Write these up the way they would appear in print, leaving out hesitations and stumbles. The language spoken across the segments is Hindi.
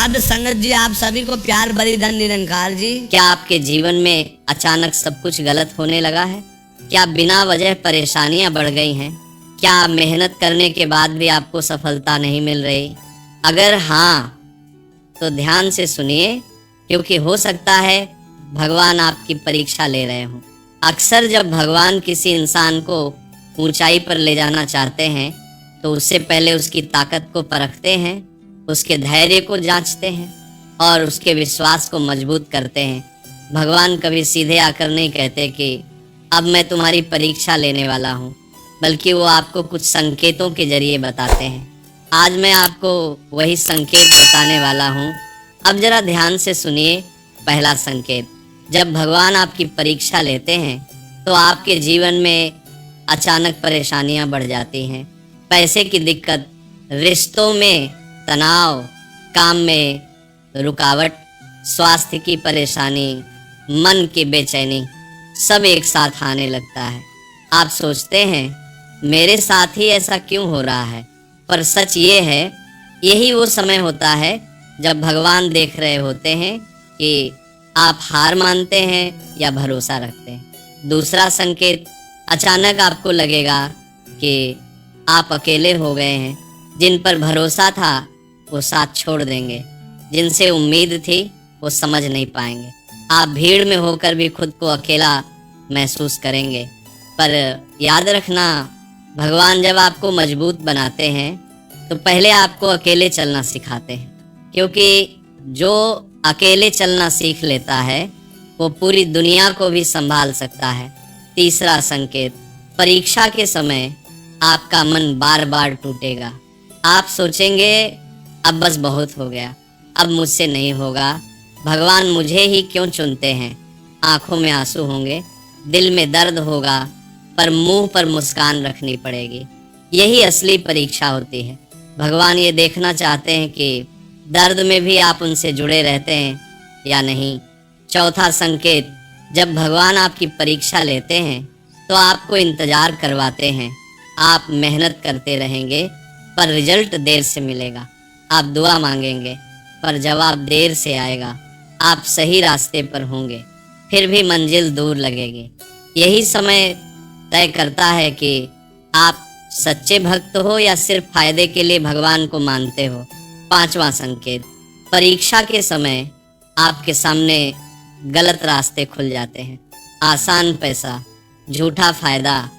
साध संगत जी, आप सभी को प्यार भरी धन निरंकार जी। क्या आपके जीवन में अचानक सब कुछ गलत होने लगा है? क्या बिना वजह परेशानियां बढ़ गई हैं? क्या मेहनत करने के बाद भी आपको सफलता नहीं मिल रही? अगर हाँ तो ध्यान से सुनिए, क्योंकि हो सकता है भगवान आपकी परीक्षा ले रहे हों। अक्सर जब भगवान किसी इंसान को ऊंचाई पर ले जाना चाहते हैं तो उससे पहले उसकी ताकत को परखते हैं, उसके धैर्य को जांचते हैं और उसके विश्वास को मजबूत करते हैं। भगवान कभी सीधे आकर नहीं कहते कि अब मैं तुम्हारी परीक्षा लेने वाला हूँ, बल्कि वो आपको कुछ संकेतों के जरिए बताते हैं। आज मैं आपको वही संकेत बताने वाला हूँ। अब जरा ध्यान से सुनिए। पहला संकेत, जब भगवान आपकी परीक्षा लेते हैं तो आपके जीवन में अचानक परेशानियां बढ़ जाती हैं। पैसे की दिक्कत, रिश्तों में तनाव, काम में रुकावट, स्वास्थ्य की परेशानी, मन की बेचैनी, सब एक साथ आने लगता है। आप सोचते हैं मेरे साथ ही ऐसा क्यों हो रहा है, पर सच ये है, यही वो समय होता है जब भगवान देख रहे होते हैं कि आप हार मानते हैं या भरोसा रखते हैं। दूसरा संकेत, अचानक आपको लगेगा कि आप अकेले हो गए हैं। जिन पर भरोसा था वो साथ छोड़ देंगे, जिनसे उम्मीद थी वो समझ नहीं पाएंगे। आप भीड़ में होकर भी खुद को अकेला महसूस करेंगे। पर याद रखना, भगवान जब आपको मजबूत बनाते हैं तो पहले आपको अकेले चलना सिखाते हैं, क्योंकि जो अकेले चलना सीख लेता है वो पूरी दुनिया को भी संभाल सकता है। तीसरा संकेत, परीक्षा के समय आपका मन बार बार टूटेगा। आप सोचेंगे अब बस बहुत हो गया, अब मुझसे नहीं होगा, भगवान मुझे ही क्यों चुनते हैं। आंखों में आंसू होंगे, दिल में दर्द होगा, पर मुंह पर मुस्कान रखनी पड़ेगी। यही असली परीक्षा होती है। भगवान ये देखना चाहते हैं कि दर्द में भी आप उनसे जुड़े रहते हैं या नहीं। चौथा संकेत, जब भगवान आपकी परीक्षा लेते हैं तो आपको इंतजार करवाते हैं। आप मेहनत करते रहेंगे पर रिजल्ट देर से मिलेगा। आप दुआ मांगेंगे पर जवाब देर से आएगा। आप सही रास्ते पर होंगे फिर भी मंजिल दूर लगेगी। यही समय तय करता है कि आप सच्चे भक्त हो या सिर्फ फायदे के लिए भगवान को मानते हो। पांचवा संकेत, परीक्षा के समय आपके सामने गलत रास्ते खुल जाते हैं। आसान पैसा, झूठा फायदा,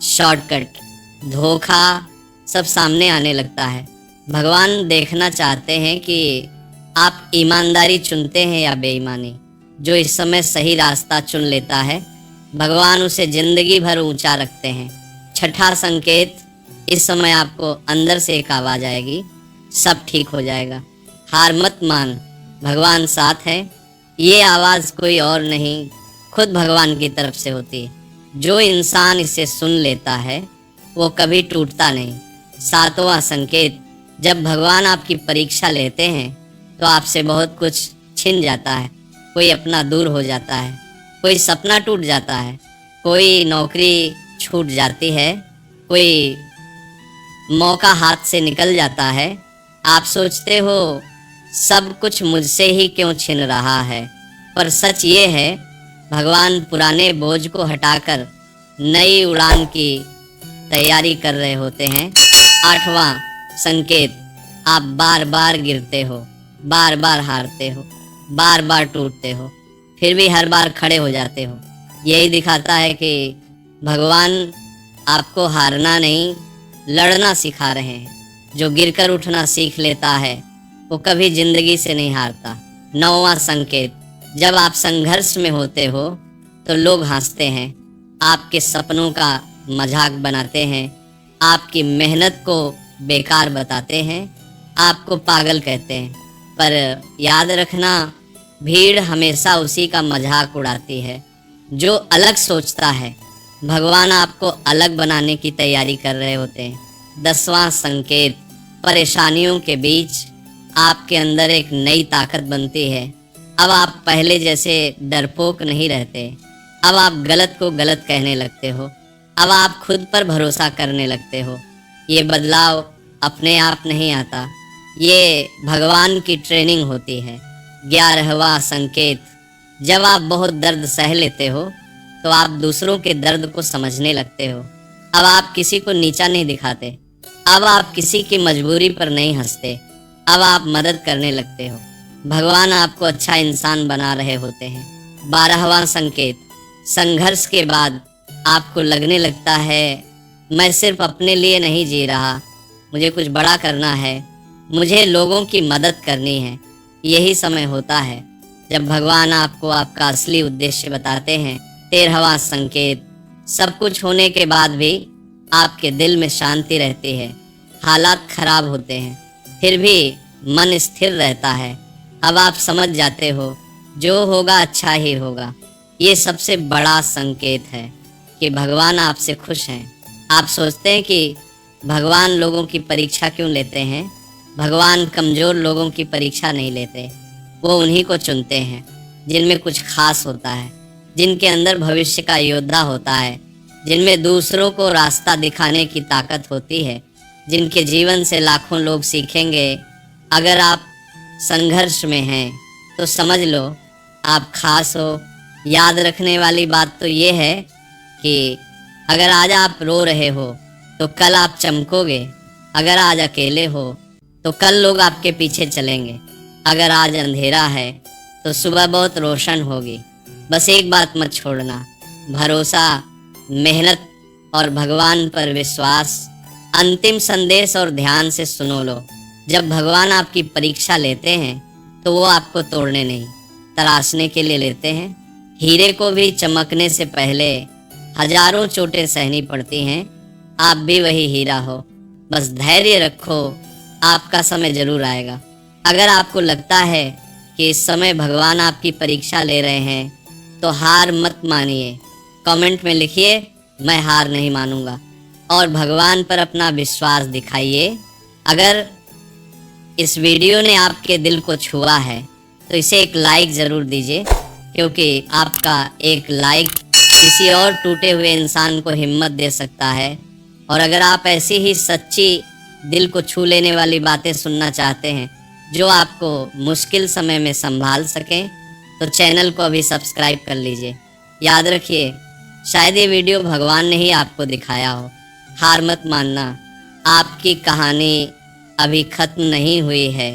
शॉर्टकट, धोखा सब सामने आने लगता है। भगवान देखना चाहते हैं कि आप ईमानदारी चुनते हैं या बेईमानी। जो इस समय सही रास्ता चुन लेता है भगवान उसे जिंदगी भर ऊंचा रखते हैं। छठा संकेत, इस समय आपको अंदर से एक आवाज आएगी, सब ठीक हो जाएगा, हार मत मान, भगवान साथ है। ये आवाज कोई और नहीं, खुद भगवान की तरफ से होती है। जो इंसान इसे सुन लेता है वो कभी टूटता नहीं। सातवां संकेत, जब भगवान आपकी परीक्षा लेते हैं तो आपसे बहुत कुछ छिन जाता है। कोई अपना दूर हो जाता है, कोई सपना टूट जाता है, कोई नौकरी छूट जाती है, कोई मौका हाथ से निकल जाता है। आप सोचते हो सब कुछ मुझसे ही क्यों छिन रहा है, पर सच ये है भगवान पुराने बोझ को हटाकर नई उड़ान की तैयारी कर रहे होते हैं। आठवां संकेत, आप बार बार गिरते हो, बार बार हारते हो, बार बार टूटते हो, फिर भी हर बार खड़े हो जाते हो। यही दिखाता है कि भगवान आपको हारना नहीं, लड़ना सिखा रहे हैं। जो गिरकर उठना सीख लेता है वो कभी जिंदगी से नहीं हारता। नौवां संकेत, जब आप संघर्ष में होते हो तो लोग हंसते हैं, आपके सपनों का मजाक बनाते हैं, आपकी मेहनत को बेकार बताते हैं, आपको पागल कहते हैं। पर याद रखना, भीड़ हमेशा उसी का मजाक उड़ाती है जो अलग सोचता है। भगवान आपको अलग बनाने की तैयारी कर रहे होते हैं। 10वां संकेत, परेशानियों के बीच आपके अंदर एक नई ताकत बनती है। अब आप पहले जैसे डरपोक नहीं रहते। अब आप गलत को गलत कहने लगते हो। अब आप खुद पर भरोसा करने लगते हो। ये बदलाव अपने आप नहीं आता, ये भगवान की ट्रेनिंग होती है। 11वां संकेत, जब आप बहुत दर्द सह लेते हो तो आप दूसरों के दर्द को समझने लगते हो। अब आप किसी को नीचा नहीं दिखाते, अब आप किसी की मजबूरी पर नहीं हंसते, अब आप मदद करने लगते हो। भगवान आपको अच्छा इंसान बना रहे होते हैं। 12वां संकेत, संघर्ष के बाद आपको लगने लगता है मैं सिर्फ अपने लिए नहीं जी रहा, मुझे कुछ बड़ा करना है, मुझे लोगों की मदद करनी है। यही समय होता है जब भगवान आपको आपका असली उद्देश्य बताते हैं। 13वां संकेत, सब कुछ होने के बाद भी आपके दिल में शांति रहती है। हालात खराब होते हैं फिर भी मन स्थिर रहता है। अब आप समझ जाते हो जो होगा अच्छा ही होगा। ये सबसे बड़ा संकेत है कि भगवान आपसे खुश हैं। आप सोचते हैं कि भगवान लोगों की परीक्षा क्यों लेते हैं? भगवान कमज़ोर लोगों की परीक्षा नहीं लेते, वो उन्हीं को चुनते हैं जिनमें कुछ खास होता है, जिनके अंदर भविष्य का योद्धा होता है, जिनमें दूसरों को रास्ता दिखाने की ताकत होती है, जिनके जीवन से लाखों लोग सीखेंगे। अगर आप संघर्ष में हैं तो समझ लो आप खास हो। याद रखने वाली बात तो ये है कि अगर आज आप रो रहे हो तो कल आप चमकोगे। अगर आज अकेले हो तो कल लोग आपके पीछे चलेंगे। अगर आज अंधेरा है तो सुबह बहुत रोशन होगी। बस एक बात मत छोड़ना, भरोसा, मेहनत और भगवान पर विश्वास। अंतिम संदेश और ध्यान से सुनो लो, जब भगवान आपकी परीक्षा लेते हैं तो वो आपको तोड़ने नहीं, तराशने के लिए लेते हैं। हीरे को भी चमकने से पहले हजारों चोटें सहनी पड़ती हैं। आप भी वही हीरा हो, बस धैर्य रखो, आपका समय जरूर आएगा। अगर आपको लगता है कि इस समय भगवान आपकी परीक्षा ले रहे हैं तो हार मत मानिए। कमेंट में लिखिए मैं हार नहीं मानूंगा और भगवान पर अपना विश्वास दिखाइए। अगर इस वीडियो ने आपके दिल को छुआ है तो इसे एक लाइक ज़रूर दीजिए, क्योंकि आपका एक लाइक किसी और टूटे हुए इंसान को हिम्मत दे सकता है। और अगर आप ऐसी ही सच्ची दिल को छू लेने वाली बातें सुनना चाहते हैं जो आपको मुश्किल समय में संभाल सकें तो चैनल को अभी सब्सक्राइब कर लीजिए। याद रखिए, शायद ये वीडियो भगवान ने ही आपको दिखाया हो। हार मत मानना, आपकी कहानी अभी खत्म नहीं हुई है।